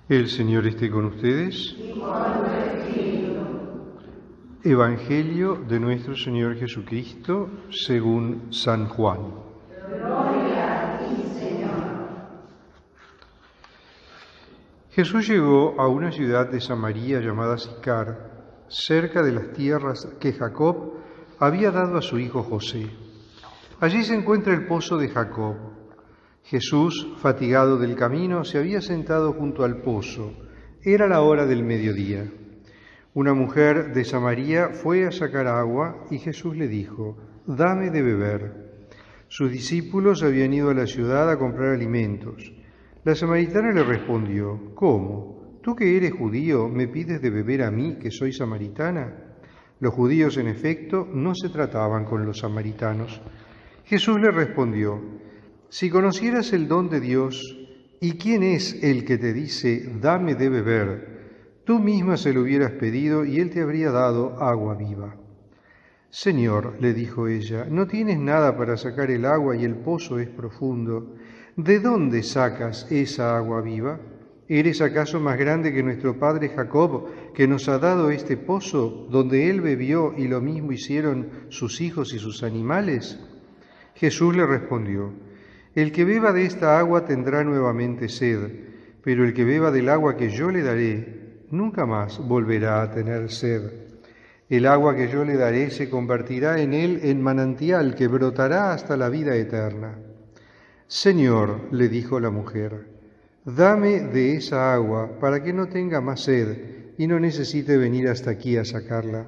El Señor esté con ustedes. Evangelio de nuestro Señor Jesucristo según San Juan. Gloria a ti, Señor. Jesús llegó a una ciudad de Samaria llamada Sicar, cerca de las tierras que Jacob había dado a su hijo José. Allí se encuentra el pozo de Jacob. Jesús, fatigado del camino, se había sentado junto al pozo. Era la hora del mediodía. Una mujer de Samaria fue a sacar agua y Jesús le dijo: «Dame de beber». Sus discípulos habían ido a la ciudad a comprar alimentos. La samaritana le respondió: «¿Cómo? ¿Tú que eres judío me pides de beber a mí, que soy samaritana?». Los judíos, en efecto, no se trataban con los samaritanos. Jesús le respondió: «Si conocieras el don de Dios y quién es el que te dice, dame de beber, tú misma se lo hubieras pedido y él te habría dado agua viva». «Señor», le dijo ella, «no tienes nada para sacar el agua y el pozo es profundo. ¿De dónde sacas esa agua viva? ¿Eres acaso más grande que nuestro padre Jacob, que nos ha dado este pozo, donde él bebió y lo mismo hicieron sus hijos y sus animales?» Jesús le respondió: «El que beba de esta agua tendrá nuevamente sed, pero el que beba del agua que yo le daré, nunca más volverá a tener sed. El agua que yo le daré se convertirá en él en manantial que brotará hasta la vida eterna». «Señor», le dijo la mujer, «dame de esa agua para que no tenga más sed y no necesite venir hasta aquí a sacarla».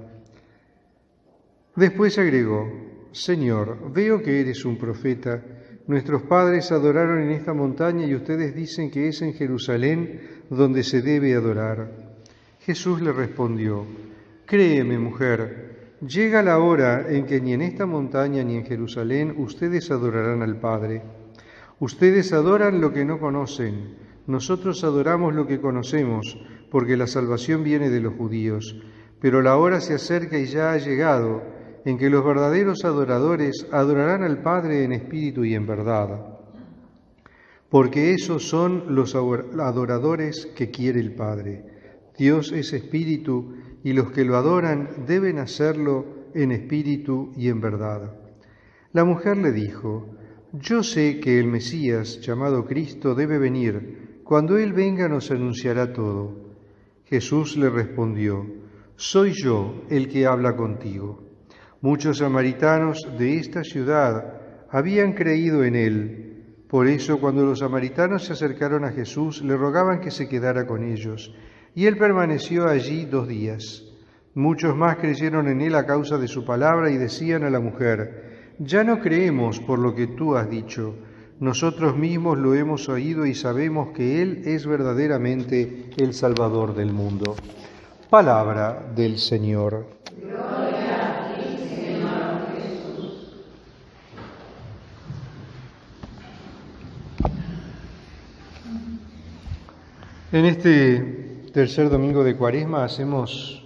Después agregó: «Señor, veo que eres un profeta. Nuestros padres adoraron en esta montaña y ustedes dicen que es en Jerusalén donde se debe adorar». Jesús le respondió: «Créeme, mujer, llega la hora en que ni en esta montaña ni en Jerusalén ustedes adorarán al Padre. Ustedes adoran lo que no conocen, nosotros adoramos lo que conocemos, porque la salvación viene de los judíos. Pero la hora se acerca y ya ha llegado, en que los verdaderos adoradores adorarán al Padre en espíritu y en verdad, porque esos son los adoradores que quiere el Padre. Dios es espíritu, y los que lo adoran deben hacerlo en espíritu y en verdad». La mujer le dijo: «Yo sé que el Mesías, llamado Cristo, debe venir. Cuando Él venga nos anunciará todo». Jesús le respondió: «Soy yo el que habla contigo». Muchos samaritanos de esta ciudad habían creído en Él. Por eso, cuando los samaritanos se acercaron a Jesús, le rogaban que se quedara con ellos, y Él permaneció allí 2 días. Muchos más creyeron en Él a causa de su palabra y decían a la mujer: «Ya no creemos por lo que tú has dicho. Nosotros mismos lo hemos oído y sabemos que Él es verdaderamente el Salvador del mundo». Palabra del Señor. Gloria a ti, Señor Jesús. En este tercer domingo de Cuaresma hacemos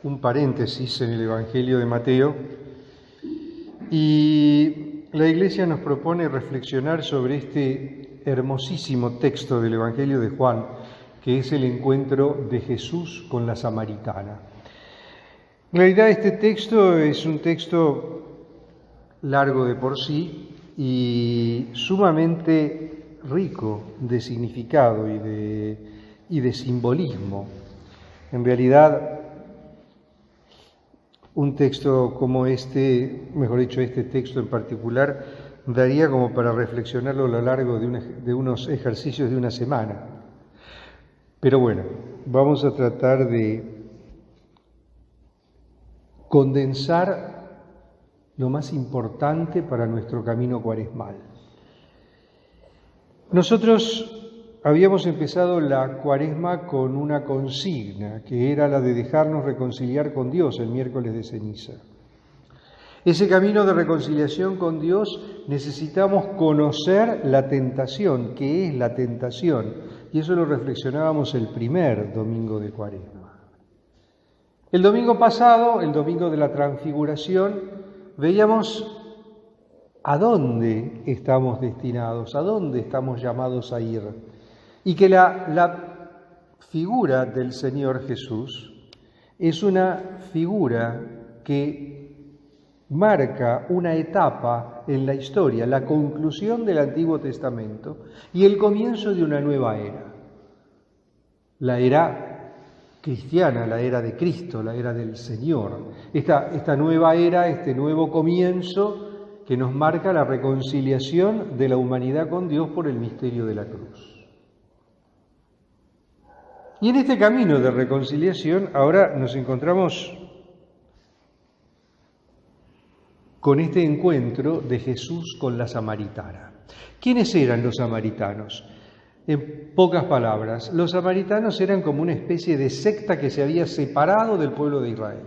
un paréntesis en el Evangelio de Mateo y la Iglesia nos propone reflexionar sobre este hermosísimo texto del Evangelio de Juan, que es el encuentro de Jesús con la samaritana. En realidad este texto es un texto largo de por sí y sumamente rico de significado y de simbolismo. En realidad, un texto como este, mejor dicho, este texto en particular, daría como para reflexionarlo a lo largo de unos ejercicios de una semana. Pero bueno, vamos a tratar de condensar lo más importante para nuestro camino cuaresmal. Nosotros habíamos empezado la Cuaresma con una consigna, que era la de dejarnos reconciliar con Dios el miércoles de ceniza. Ese camino de reconciliación con Dios necesitamos conocer la tentación, ¿qué es la tentación? Y eso lo reflexionábamos el primer domingo de Cuaresma. El domingo pasado, el domingo de la Transfiguración, veíamos a dónde estamos destinados, a dónde estamos llamados a ir. Y que la figura del Señor Jesús es una figura que marca una etapa en la historia, la conclusión del Antiguo Testamento y el comienzo de una nueva era. La era cristiana, la era de Cristo, la era del Señor. Esta nueva era, este nuevo comienzo que nos marca la reconciliación de la humanidad con Dios por el misterio de la cruz. Y en este camino de reconciliación ahora nos encontramos con este encuentro de Jesús con la samaritana. ¿Quiénes eran los samaritanos? En pocas palabras, los samaritanos eran como una especie de secta que se había separado del pueblo de Israel.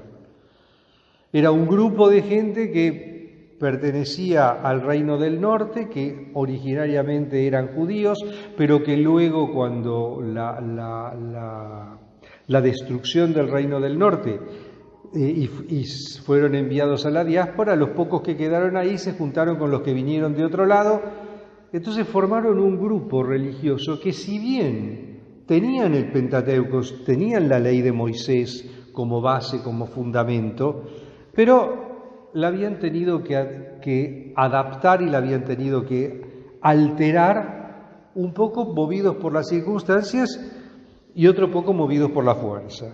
Era un grupo de gente que pertenecía al reino del norte, que originariamente eran judíos, pero que luego, cuando la destrucción del reino del norte y fueron enviados a la diáspora, los pocos que quedaron ahí se juntaron con los que vinieron de otro lado. Entonces formaron un grupo religioso que, si bien tenían el Pentateuco, tenían la ley de Moisés como base, como fundamento, pero la habían tenido que adaptar y la habían tenido que alterar, un poco movidos por las circunstancias y otro poco movidos por la fuerza.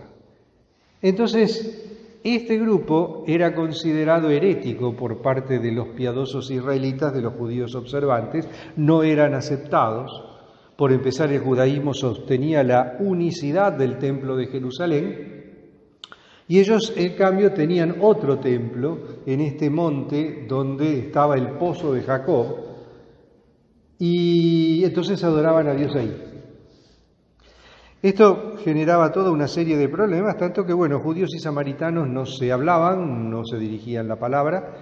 Entonces, este grupo era considerado herético por parte de los piadosos israelitas, de los judíos observantes, no eran aceptados. Por empezar, el judaísmo sostenía la unicidad del templo de Jerusalén, y ellos, en cambio, tenían otro templo en este monte donde estaba el pozo de Jacob, y entonces adoraban a Dios ahí. Esto generaba toda una serie de problemas, tanto que, judíos y samaritanos no se hablaban, no se dirigían la palabra,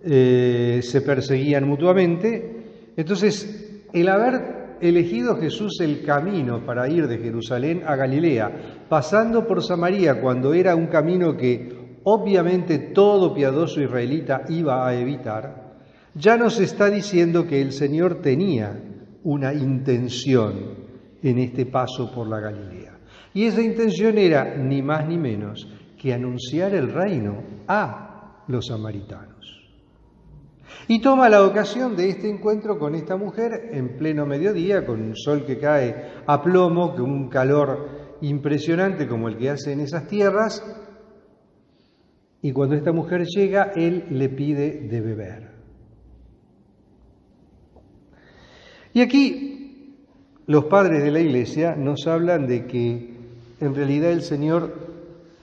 se perseguían mutuamente. Entonces, el haber elegido Jesús el camino para ir de Jerusalén a Galilea, pasando por Samaria, cuando era un camino que obviamente todo piadoso israelita iba a evitar, ya nos está diciendo que el Señor tenía una intención en este paso por la Galilea. Y esa intención era ni más ni menos que anunciar el reino a los samaritanos. Y toma la ocasión de este encuentro con esta mujer en pleno mediodía, con un sol que cae a plomo, con un calor impresionante como el que hace en esas tierras, y cuando esta mujer llega, él le pide de beber. Y aquí los padres de la Iglesia nos hablan de que en realidad el Señor,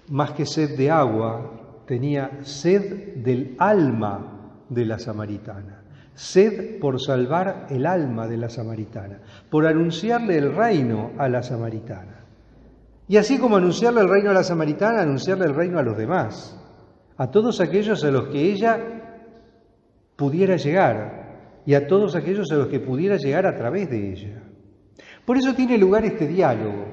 más que sed de agua, tenía sed del alma de la samaritana, sed por salvar el alma de la samaritana, por anunciarle el reino a la samaritana. Y así como anunciarle el reino a la samaritana, anunciarle el reino a los demás, a todos aquellos a los que ella pudiera llegar y a todos aquellos a los que pudiera llegar a través de ella. Por eso tiene lugar este diálogo.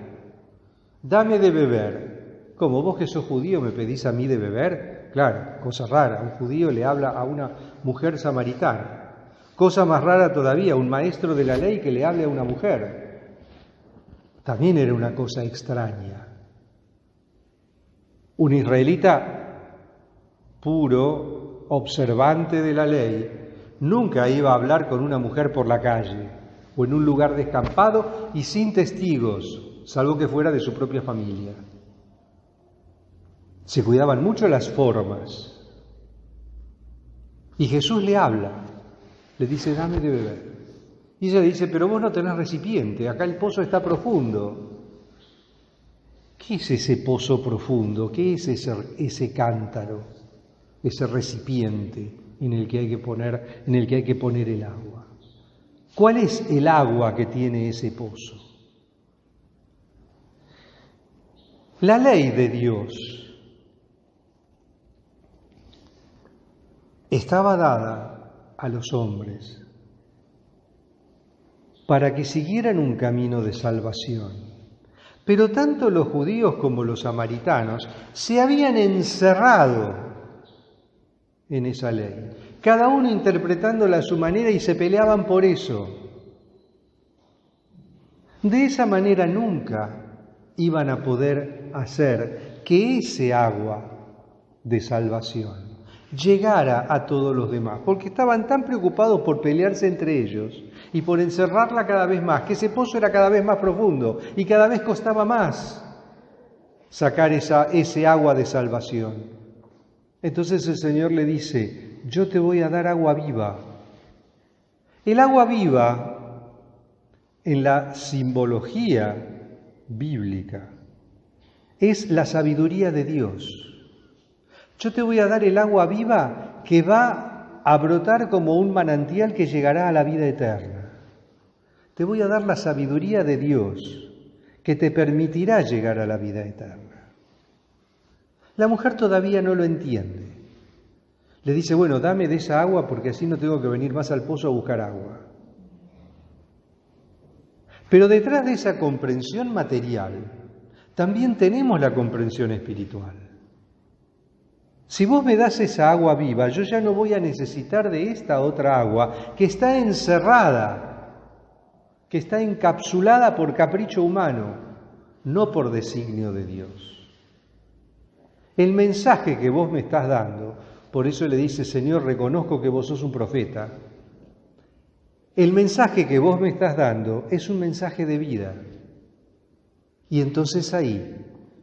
Dame de beber. ¿Cómo vos que sos judío me pedís a mí de beber? Claro, cosa rara. Un judío le habla a una mujer samaritana. Cosa más rara todavía, un maestro de la ley que le hable a una mujer. También era una cosa extraña. Un israelita puro, observante de la ley, nunca iba a hablar con una mujer por la calle o en un lugar descampado y sin testigos, salvo que fuera de su propia familia. Se cuidaban mucho las formas. Y Jesús le habla, le dice, dame de beber. Y ella le dice, pero vos no tenés recipiente, acá el pozo está profundo. ¿Qué es ese pozo profundo? ¿Qué es ese cántaro, ese recipiente en el que hay que poner el agua? ¿Cuál es el agua que tiene ese pozo? La ley de Dios estaba dada a los hombres para que siguieran un camino de salvación. Pero tanto los judíos como los samaritanos se habían encerrado en esa ley, cada uno interpretándola a su manera y se peleaban por eso. De esa manera nunca iban a poder hacer que ese agua de salvación llegara a todos los demás, porque estaban tan preocupados por pelearse entre ellos y por encerrarla cada vez más, que ese pozo era cada vez más profundo y cada vez costaba más sacar ese agua de salvación. Entonces el Señor le dice: yo te voy a dar agua viva. El agua viva, en la simbología bíblica, es la sabiduría de Dios. Yo te voy a dar el agua viva que va a brotar como un manantial que llegará a la vida eterna. Te voy a dar la sabiduría de Dios que te permitirá llegar a la vida eterna. La mujer todavía no lo entiende. Le dice: bueno, dame de esa agua porque así no tengo que venir más al pozo a buscar agua. Pero detrás de esa comprensión material, también tenemos la comprensión espiritual. Si vos me das esa agua viva, yo ya no voy a necesitar de esta otra agua que está encerrada, que está encapsulada por capricho humano, no por designio de Dios. El mensaje que vos me estás dando, por eso le dice: Señor, reconozco que vos sos un profeta. El mensaje que vos me estás dando es un mensaje de vida. Y entonces ahí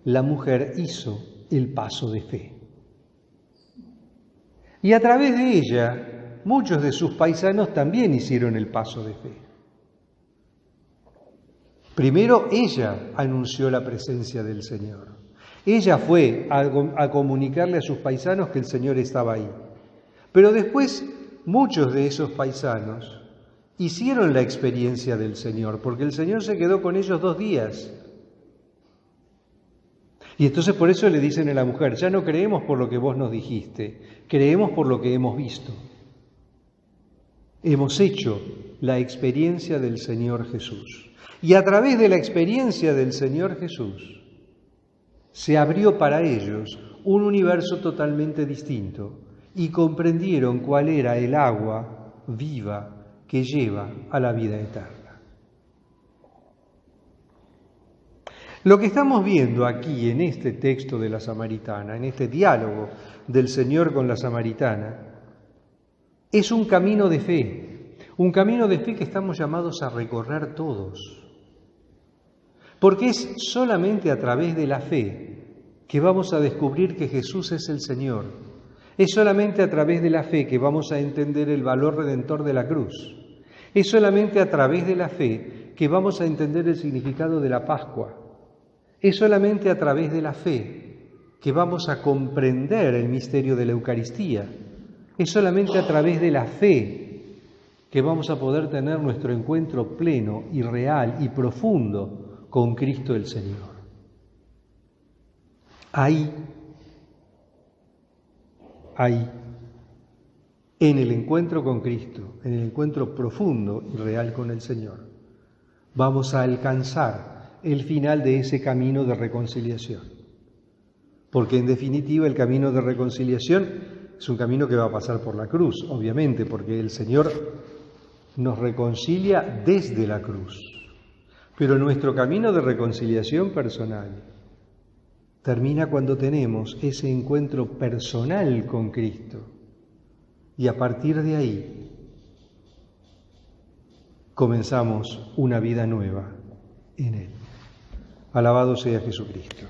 la mujer hizo el paso de fe. Y a través de ella, muchos de sus paisanos también hicieron el paso de fe. Primero ella anunció la presencia del Señor. Ella fue a comunicarle a sus paisanos que el Señor estaba ahí. Pero después muchos de esos paisanos hicieron la experiencia del Señor, porque el Señor se quedó con ellos 2 días. Y entonces por eso le dicen a la mujer: ya no creemos por lo que vos nos dijiste, creemos por lo que hemos visto. Hemos hecho la experiencia del Señor Jesús. Y a través de la experiencia del Señor Jesús se abrió para ellos un universo totalmente distinto y comprendieron cuál era el agua viva que lleva a la vida eterna. Lo que estamos viendo aquí en este texto de la Samaritana, en este diálogo del Señor con la Samaritana, es un camino de fe que estamos llamados a recorrer todos. Porque es solamente a través de la fe que vamos a descubrir que Jesús es el Señor. Es solamente a través de la fe que vamos a entender el valor redentor de la cruz. Es solamente a través de la fe que vamos a entender el significado de la Pascua. Es solamente a través de la fe que vamos a comprender el misterio de la Eucaristía. Es solamente a través de la fe que vamos a poder tener nuestro encuentro pleno y real y profundo con Cristo el Señor. Ahí, en el encuentro con Cristo, en el encuentro profundo y real con el Señor, vamos a alcanzar el final de ese camino de reconciliación. Porque en definitiva el camino de reconciliación es un camino que va a pasar por la cruz, obviamente, porque el Señor nos reconcilia desde la cruz. Pero nuestro camino de reconciliación personal termina cuando tenemos ese encuentro personal con Cristo. Y a partir de ahí comenzamos una vida nueva en Él. Alabado sea Jesucristo.